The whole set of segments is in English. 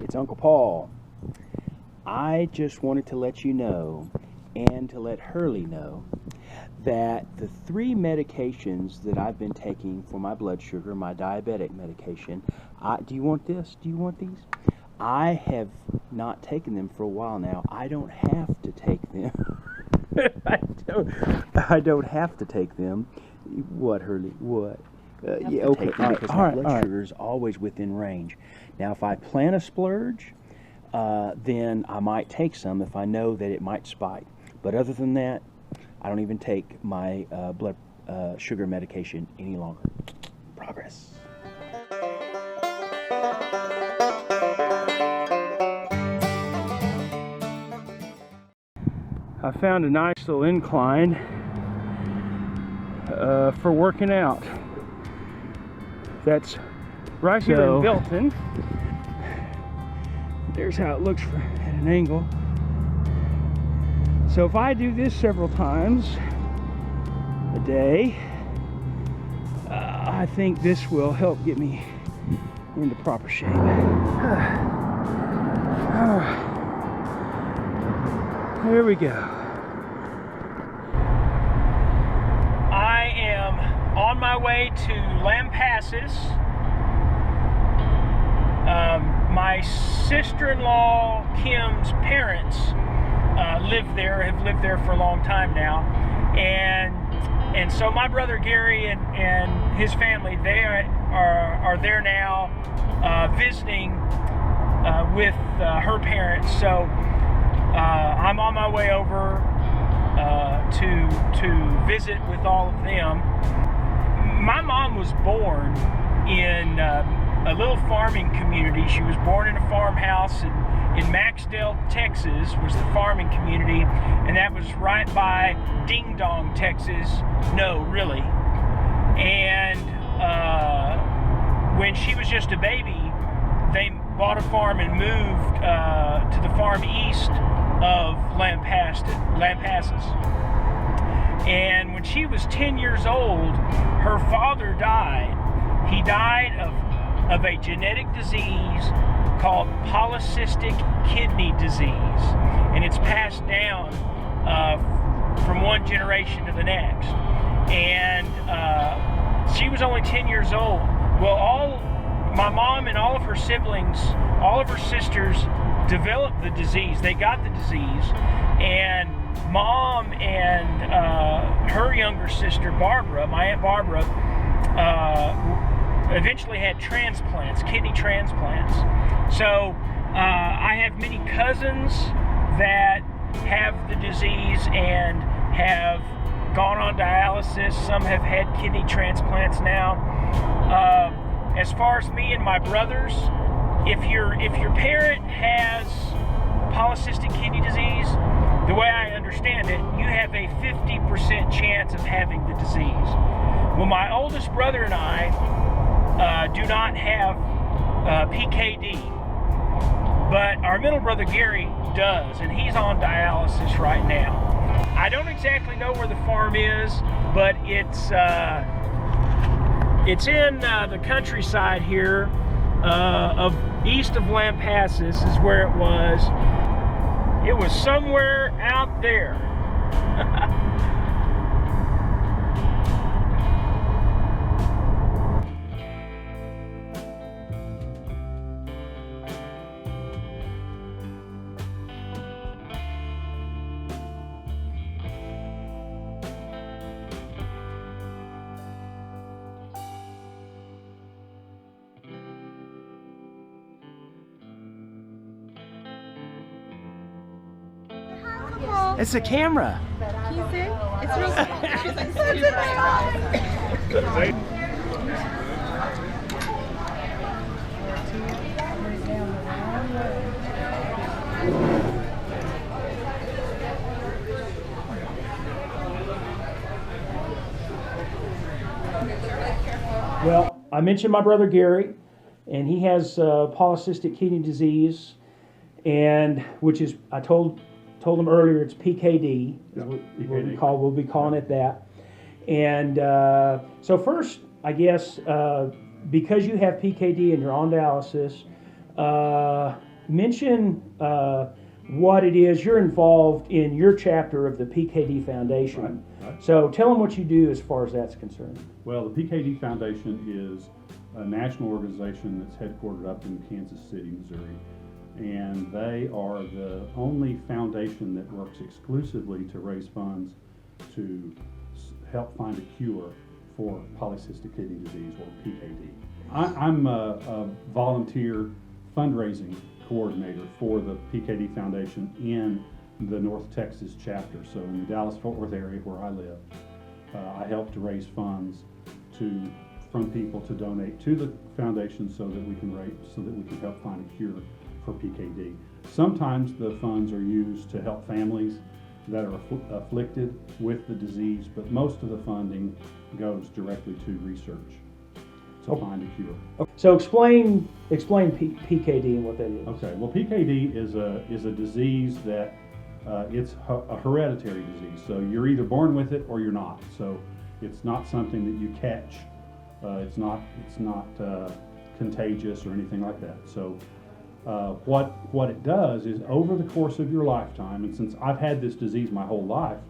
It's Uncle Paul. I just wanted to let you know, and to let Hurley know, that the 3 medications that I've been taking for my blood sugar, my diabetic medication, do you want this? Do you want these? I have not taken them for a while now. I don't have to take them. I don't have to take them. What, Hurley? What? Yeah, okay. Because my blood sugar is always within range. Now, if I plan a splurge, then I might take some if I know that it might spike. But other than that, I don't even take my blood sugar medication any longer. Progress. I found a nice little incline for working out. That's right here in Belton. There's how it looks at an angle. So if I do this several times a day, I think this will help get me into proper shape. There we go. I am on my way to Lampasas. My sister-in-law Kim's parents have lived there for a long time now, and so my brother Gary and his family, they are there now visiting with her parents. So I'm on my way over to visit with all of them. My mom was born in a little farming community. She was born in a farmhouse in Maxdale, Texas, was the farming community, and that was right by Ding Dong, Texas. No, really. And when she was just a baby, they bought a farm and moved to the farm east of Lampasas. And when she was 10 years old, her father died. He died of a genetic disease called Polycystic Kidney Disease, and it's passed down from one generation to the next. And she was only 10 years old. Well, my mom and all of her siblings, all of her sisters developed the disease. They got the disease, and Mom and her younger sister Barbara, my Aunt Barbara, eventually had transplants, kidney transplants. So I have many cousins that have the disease and have gone on dialysis. Some have had kidney transplants now. As far as me and my brothers, if your parent has polycystic kidney disease, the way I understand it, you have a 50% chance of having the disease. Well, my oldest brother and I do not have PKD, but our middle brother Gary does, and he's on dialysis right now. I don't exactly know where the farm is, but it's in the countryside here, of east of Lampasas is where it was. It was somewhere out there. It's a camera. Can you see? It's real Well, I mentioned my brother Gary, and he has polycystic kidney disease, and which is, I told him earlier, it's PKD. We'll be calling it that. And so first, I guess, because you have PKD and you're on dialysis, mention what it is. You're involved in your chapter of the PKD Foundation. Right. So tell them what you do as far as that's concerned. Well, the PKD Foundation is a national organization that's headquartered up in Kansas City, Missouri. And they are the only foundation that works exclusively to raise funds to help find a cure for Polycystic Kidney Disease, or PKD. I'm a volunteer fundraising coordinator for the PKD Foundation in the North Texas chapter. So in the Dallas-Fort Worth area where I live, I help to raise funds from people to donate to the foundation so that we can help find a cure for PKD. Sometimes the funds are used to help families that are afflicted with the disease, but most of the funding goes directly to research to find a cure. So explain PKD and what that is. Okay, well, PKD is a disease that it's a hereditary disease. So you're either born with it or you're not. So it's not something that you catch. It's not contagious or anything like that. So what it does is, over the course of your lifetime, and since I've had this disease my whole life,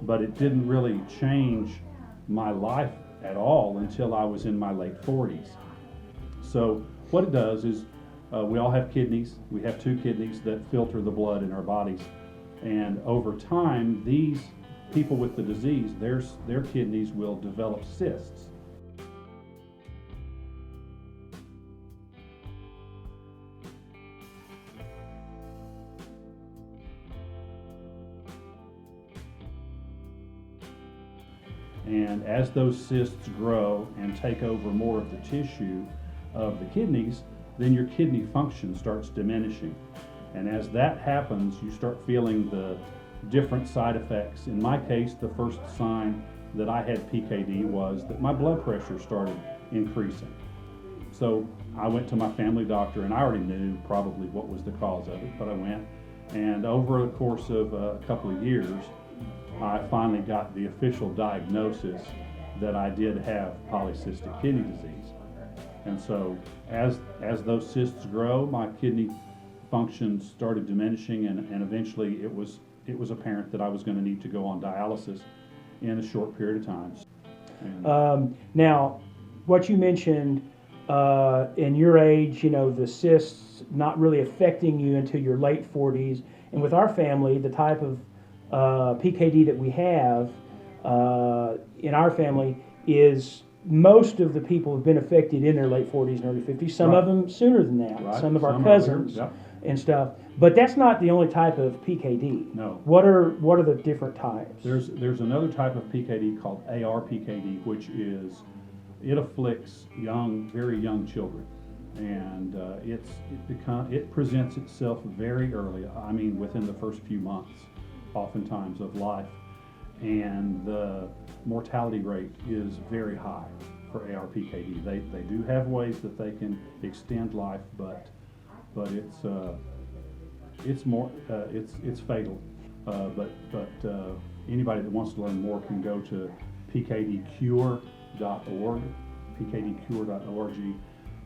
but it didn't really change my life at all until I was in my late 40s. So what it does is, we all have kidneys. We have two kidneys that filter the blood in our bodies. And over time, these people with the disease, their kidneys will develop cysts. And as those cysts grow and take over more of the tissue of the kidneys, then your kidney function starts diminishing. And as that happens, you start feeling the different side effects. In my case, the first sign that I had PKD was that my blood pressure started increasing. So I went to my family doctor, and I already knew probably what was the cause of it, but I went. And over the course of a couple of years, I finally got the official diagnosis that I did have polycystic kidney disease. And so as those cysts grow, my kidney function started diminishing, and eventually it was apparent that I was going to need to go on dialysis in a short period of time. Now, what you mentioned, in your age, the cysts not really affecting you until your late 40s. And with our family, the type of PKD that we have in our family is most of the people have been affected in their late 40s and early 50s. Some of them sooner than that. Right. Some of our Some cousins yep. and stuff. But that's not the only type of PKD. No. What are the different types? There's another type of PKD called AR-PKD, which it afflicts very young children, and it presents itself very early. I mean, within the first few months, oftentimes, of life, and the mortality rate is very high for AR-PKD. They do have ways that they can extend life, but it's fatal. But anybody that wants to learn more can go to pkdcure.org,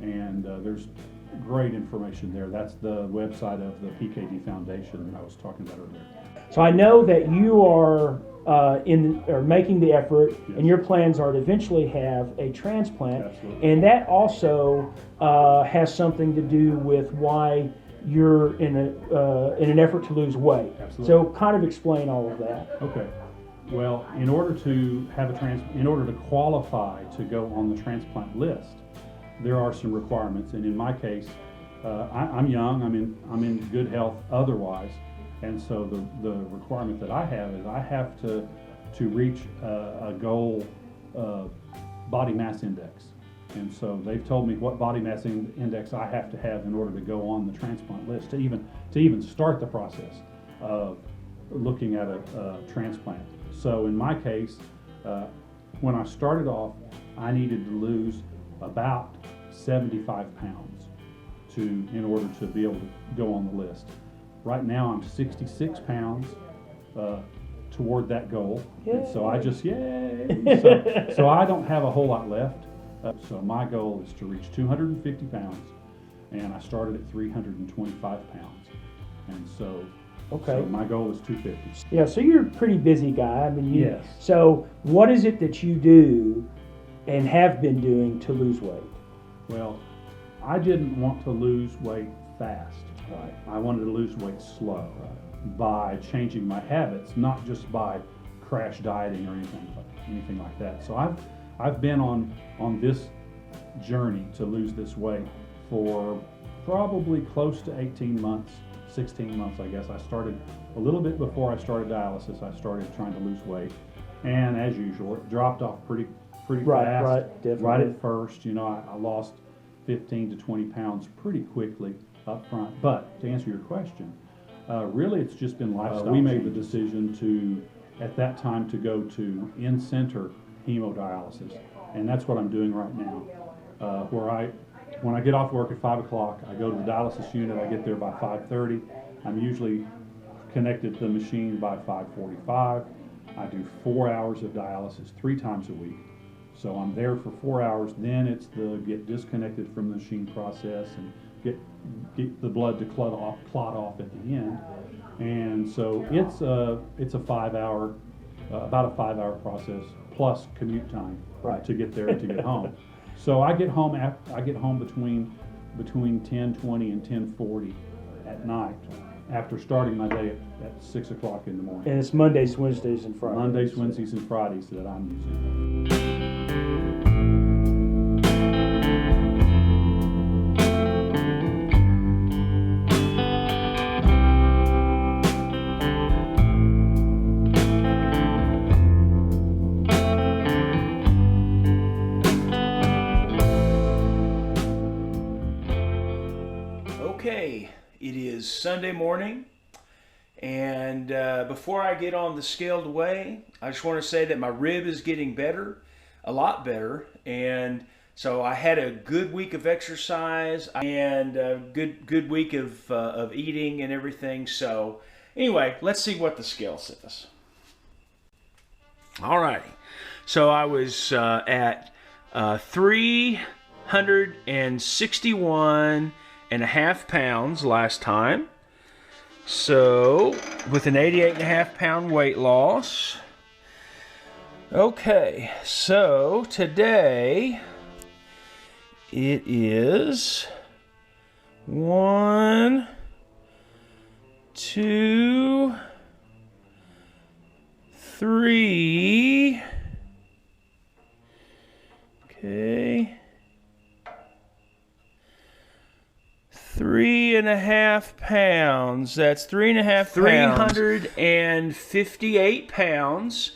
and there's great information there. That's the website of the PKD Foundation that I was talking about earlier. So I know that you are making the effort, Yes. and your plans are to eventually have a transplant. Absolutely. And that also has something to do with why you're in an effort to lose weight. Absolutely. So kind of explain all of that. Okay. Well, in order to qualify to go on the transplant list, there are some requirements. And in my case, I'm young. I'm in good health otherwise, and so the requirement that I have is I have to reach a goal body mass index. And so they've told me what body mass index I have to have in order to go on the transplant list to even start the process of looking at a transplant. So in my case, when I started off, I needed to lose about 75 pounds in order to be able to go on the list. Right now I'm 66 pounds toward that goal. And so I just, so I don't have a whole lot left. So my goal is to reach 250 pounds and I started at 325 pounds. And so, Okay. so my goal is 250. Yeah, so you're a pretty busy guy. I mean, Yes. So what is it that you do and have been doing to lose weight? Well, I didn't want to lose weight fast. Right. I wanted to lose weight slow by changing my habits, not just by crash dieting or anything like that. So I've been on this journey to lose this weight for probably close to 18 months, 16 months, I guess. I started a little bit before I started dialysis. I started trying to lose weight, and as usual, it dropped off pretty Right, fast. right, definitely. Right at first, I lost 15 to 20 pounds pretty quickly up front. But to answer your question, really it's just been lifestyle. We made the decision to, at that time, to go to in-center hemodialysis, and that's what I'm doing right now. When I get off work at 5 o'clock, I go to the dialysis unit. I get there by 5:30. I'm usually connected to the machine by 5:45. I do 4 hours of dialysis 3 times a week. So I'm there for 4 hours. Then it's the get disconnected from the machine process and get the blood to clot off at the end. And so it's a 5 hour, about a 5 hour process plus commute time to get there and to get home. So I get home between 10:20 and 10:40 at night after starting my day at 6 o'clock in the morning. And it's Mondays, Wednesdays, and Fridays. Mondays, Wednesdays, and Fridays that I'm using. Okay, it is Sunday morning, and before I get on the scale to weigh, I just want to say that my rib is getting better, a lot better, and so I had a good week of exercise and a good week of eating and everything. So anyway, let's see what the scale says. Alrighty, so I was at 361.5 pounds last time. So with an 88.5 pound weight loss. Okay, so today it is 1, 2, 3. Okay. 3.5 pounds. That's 3.5 pounds. 358 pounds.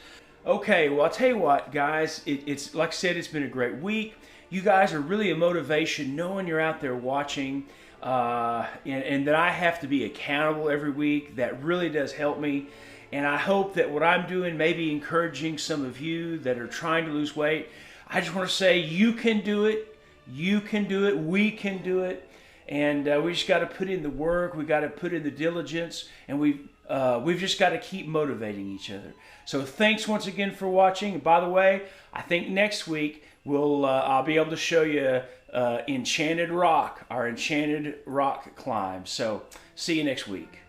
Okay, well, I'll tell you what, guys. It's like I said, it's been a great week. You guys are really a motivation, knowing you're out there watching, and that I have to be accountable every week. That really does help me. And I hope that what I'm doing may be encouraging some of you that are trying to lose weight. I just want to say you can do it. You can do it. We can do it. And we just got to put in the work. We got to put in the diligence, and we've just got to keep motivating each other. So thanks once again for watching. And by the way, I think next week I'll be able to show you Enchanted Rock, our Enchanted Rock climb. So see you next week.